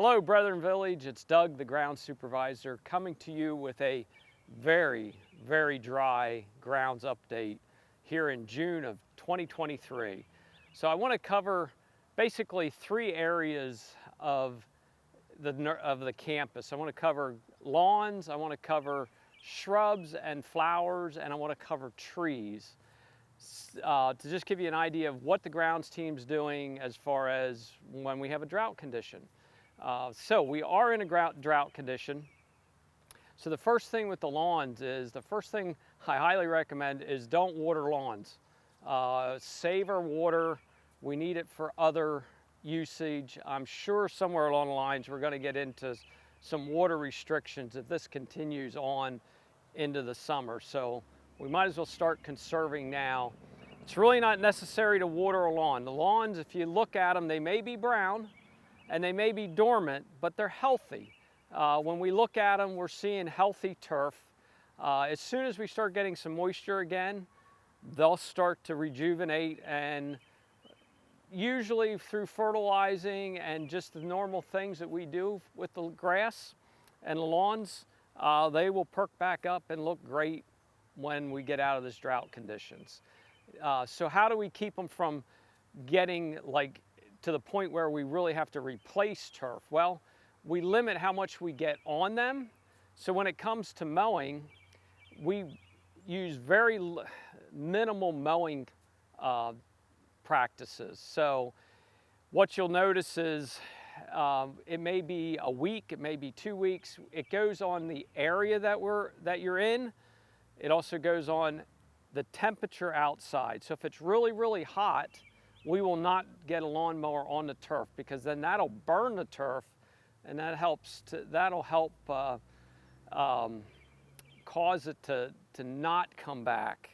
Hello, Brethren Village. It's Doug, the ground supervisor, coming to you with a very, very dry grounds update here in June of 2023. So I want to cover basically three areas of the campus. I want to cover lawns, I want to cover shrubs and flowers, and I want to cover trees. To just give you an idea of what the grounds team's doing as far as when we have a drought condition. So we are in a drought condition. So the first thing with the lawns is, the first thing I highly recommend is don't water lawns. Save our water. We need it for other usage. I'm sure somewhere along the lines we're going to get into some water restrictions if this continues on into the summer. So we might as well start conserving now. It's really not necessary to water a lawn. The lawns, if you look at them, they may be brown and they may be dormant, but they're healthy. When we look at them, we're seeing healthy turf. As soon as we start getting some moisture again, they'll start to rejuvenate, and usually through fertilizing and just the normal things that we do with the grass and the lawns, they will perk back up and look great when we get out of this drought conditions. So how do we keep them from getting to the point where we really have to replace turf? Well, we limit how much we get on them. So when it comes to mowing, we use very minimal mowing practices. So what you'll notice is it may be a week, it may be 2 weeks. It goes on the area that you're in. It also goes on the temperature outside. So if it's really, really hot, we will not get a lawnmower on the turf, because then that'll burn the turf, and that'll help cause it to not come back.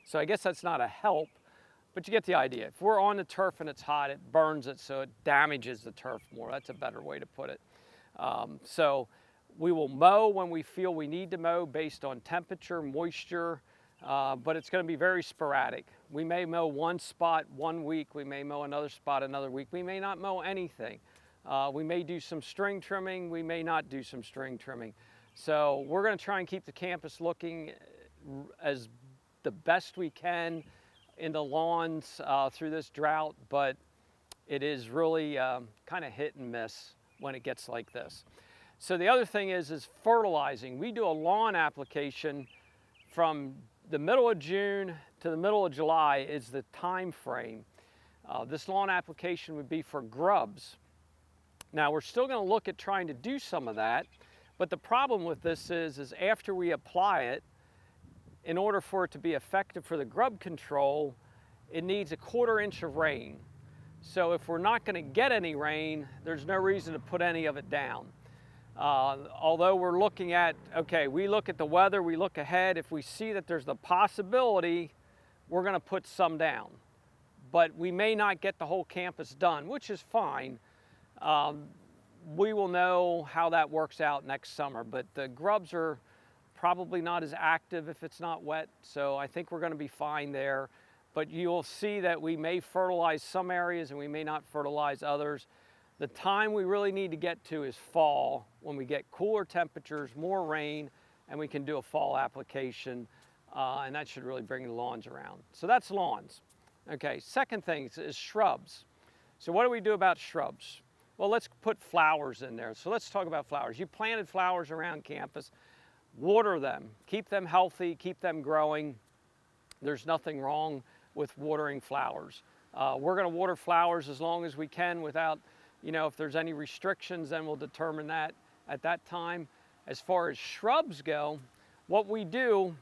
So I guess that's not a help, but you get the idea. If we're on the turf and it's hot, it burns it, so it damages the turf more. That's a better way to put it. So we will mow when we feel we need to mow based on temperature, moisture, but it's going to be very sporadic. We may mow one spot 1 week, we may mow another spot another week, we may not mow anything. We may do some string trimming, we may not do some string trimming. So we're going to try and keep the campus looking as the best we can in the lawns through this drought, but it is really kind of hit and miss when it gets like this. So the other thing is fertilizing. We do a lawn application from the middle of June to the middle of July is the time frame. This lawn application would be for grubs. Now we're still going to look at trying to do some of that, but the problem with this is after we apply it, in order for it to be effective for the grub control, it needs a 1/4 inch of rain. So if we're not going to get any rain, there's no reason to put any of it down. Although we're looking at, okay, we look at the weather, we look ahead. If we see that there's the possibility, we're going to put some down. But we may not get the whole campus done, which is fine. We will know how that works out next summer. But the grubs are probably not as active if it's not wet, so I think we're going to be fine there. But you'll see that we may fertilize some areas and we may not fertilize others. The time we really need to get to is fall, when we get cooler temperatures, more rain, and we can do a fall application, and that should really bring the lawns around. So that's lawns. Okay, second thing is shrubs. So what do we do about shrubs? Well, let's put flowers in there. So let's talk about flowers. You planted flowers around campus. Water them, keep them healthy, keep them growing. There's nothing wrong with watering flowers. We're going to water flowers as long as we can without, if there's any restrictions, then we'll determine that at that time. As far as shrubs go, what we do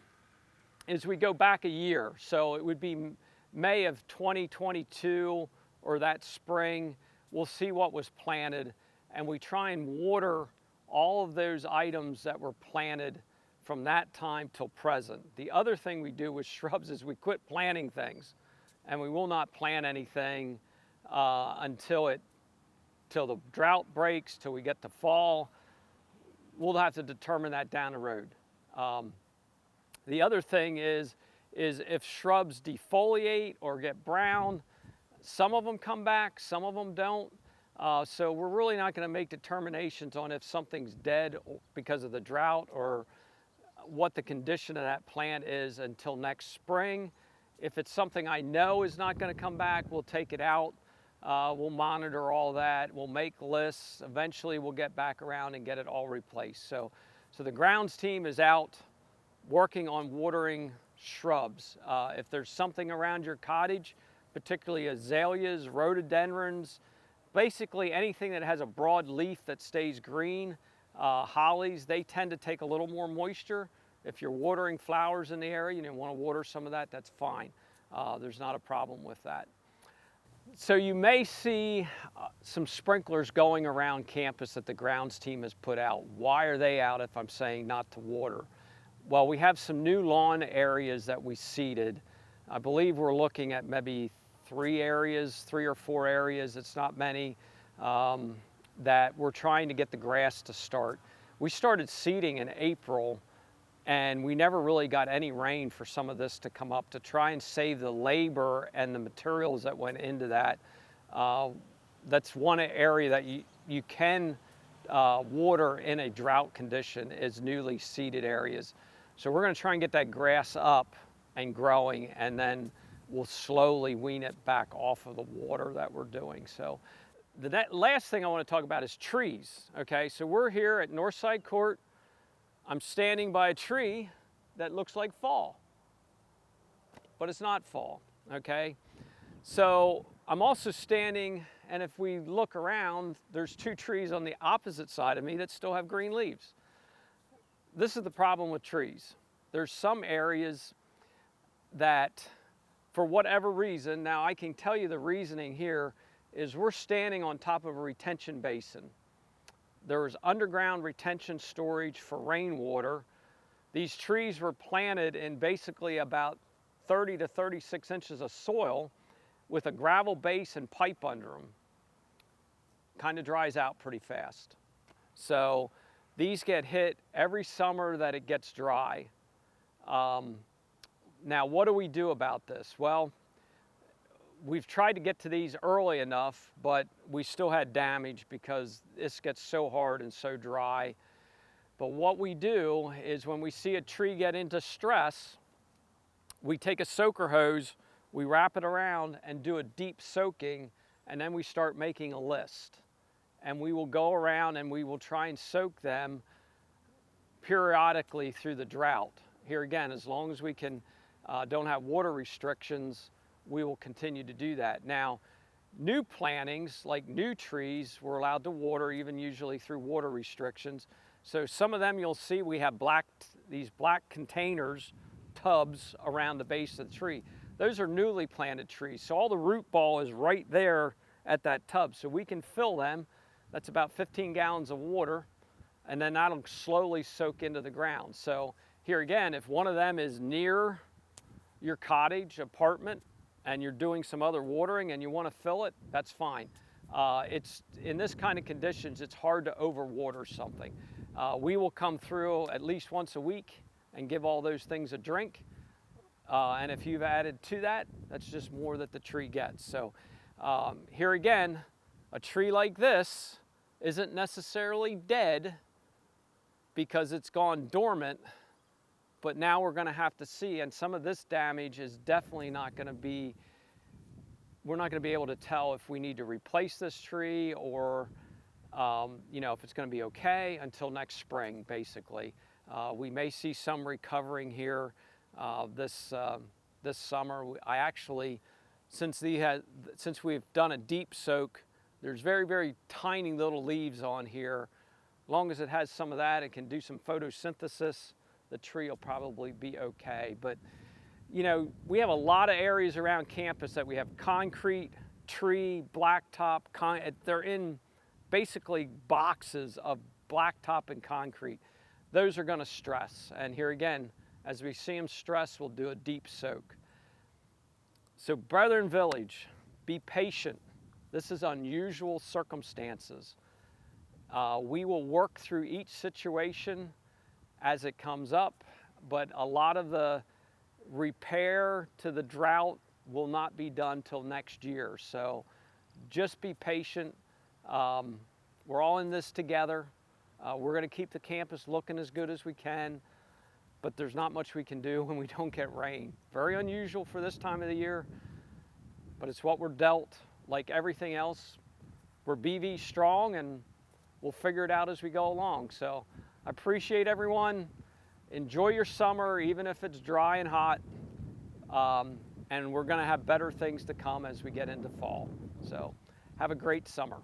is we go back a year. So it would be May of 2022 or that spring. We'll see what was planted, and we try and water all of those items that were planted from that time till present. The other thing we do with shrubs is we quit planting things, and we will not plant anything until the drought breaks, till we get to fall. We'll have to determine that down the road. The other thing is if shrubs defoliate or get brown, some of them come back, some of them don't. So we're really not going to make determinations on if something's dead because of the drought or what the condition of that plant is until next spring. If it's something I know is not going to come back, we'll take it out. We'll monitor all that. We'll make lists. Eventually, we'll get back around and get it all replaced. So the grounds team is out working on watering shrubs. If there's something around your cottage, particularly azaleas, rhododendrons, basically anything that has a broad leaf that stays green, hollies, they tend to take a little more moisture. If you're watering flowers in the area and you want to water some of that, that's fine. There's not a problem with that. So you may see some sprinklers going around campus that the grounds team has put out. Why are they out if I'm saying not to water? Well, we have some new lawn areas that we seeded. I believe we're looking at maybe 3 or 4 areas, it's not many, that we're trying to get the grass to start. We started seeding in April, and we never really got any rain for some of this to come up to try and save the labor and the materials that went into that. That's one area that you can water in a drought condition is newly seeded areas. So we're going to try and get that grass up and growing, and then we'll slowly wean it back off of the water that we're doing. So the last thing I want to talk about is trees. Okay, so we're here at Northside Court. I'm standing by a tree that looks like fall, but it's not fall, okay? So I'm also standing, and if we look around, there's 2 trees on the opposite side of me that still have green leaves. This is the problem with trees. There's some areas that, for whatever reason, now I can tell you the reasoning here, is we're standing on top of a retention basin. There was underground retention storage for rainwater. These trees were planted in basically about 30 to 36 inches of soil with a gravel base and pipe under them. Kind of dries out pretty fast. So these get hit every summer that it gets dry. Now, what do we do about this? Well, we've tried to get to these early enough, but we still had damage because this gets so hard and so dry. But what we do is when we see a tree get into stress, we take a soaker hose, we wrap it around and do a deep soaking, and then we start making a list. And we will go around and we will try and soak them periodically through the drought. Here again, as long as we can don't have water restrictions, we will continue to do that. Now, new plantings, like new trees, we're allowed to water, even usually through water restrictions. So some of them you'll see we have these black containers, tubs around the base of the tree. Those are newly planted trees. So all the root ball is right there at that tub. So we can fill them. That's about 15 gallons of water. And then that'll slowly soak into the ground. So here again, if one of them is near your cottage, apartment, and you're doing some other watering and you want to fill it, that's fine. It's in this kind of conditions, it's hard to overwater something. We will come through at least once a week and give all those things a drink. And if you've added to that, that's just more that the tree gets. So here again, a tree like this isn't necessarily dead because it's gone dormant, but now we're going to have to see, and some of this damage is definitely not going to be, we're not going to be able to tell if we need to replace this tree or if it's going to be okay until next spring, basically. We may see some recovering here this summer. I actually, since we've done a deep soak, there's very, very tiny little leaves on here. As long as it has some of that, it can do some photosynthesis, the tree will probably be okay. But, we have a lot of areas around campus that we have concrete, tree, blacktop, they're in basically boxes of blacktop and concrete. Those are going to stress. And here again, as we see them stress, we'll do a deep soak. So Brethren Village, be patient. This is unusual circumstances. We will work through each situation as it comes up, but a lot of the repair to the drought will not be done till next year. So just be patient. We're all in this together. We're going to keep the campus looking as good as we can, but there's not much we can do when we don't get rain. Very unusual for this time of the year, but it's what we're dealt. Like everything else, we're BV strong, and we'll figure it out as we go along. So I appreciate everyone. Enjoy your summer, even if it's dry and hot. And we're going to have better things to come as we get into fall. So have a great summer.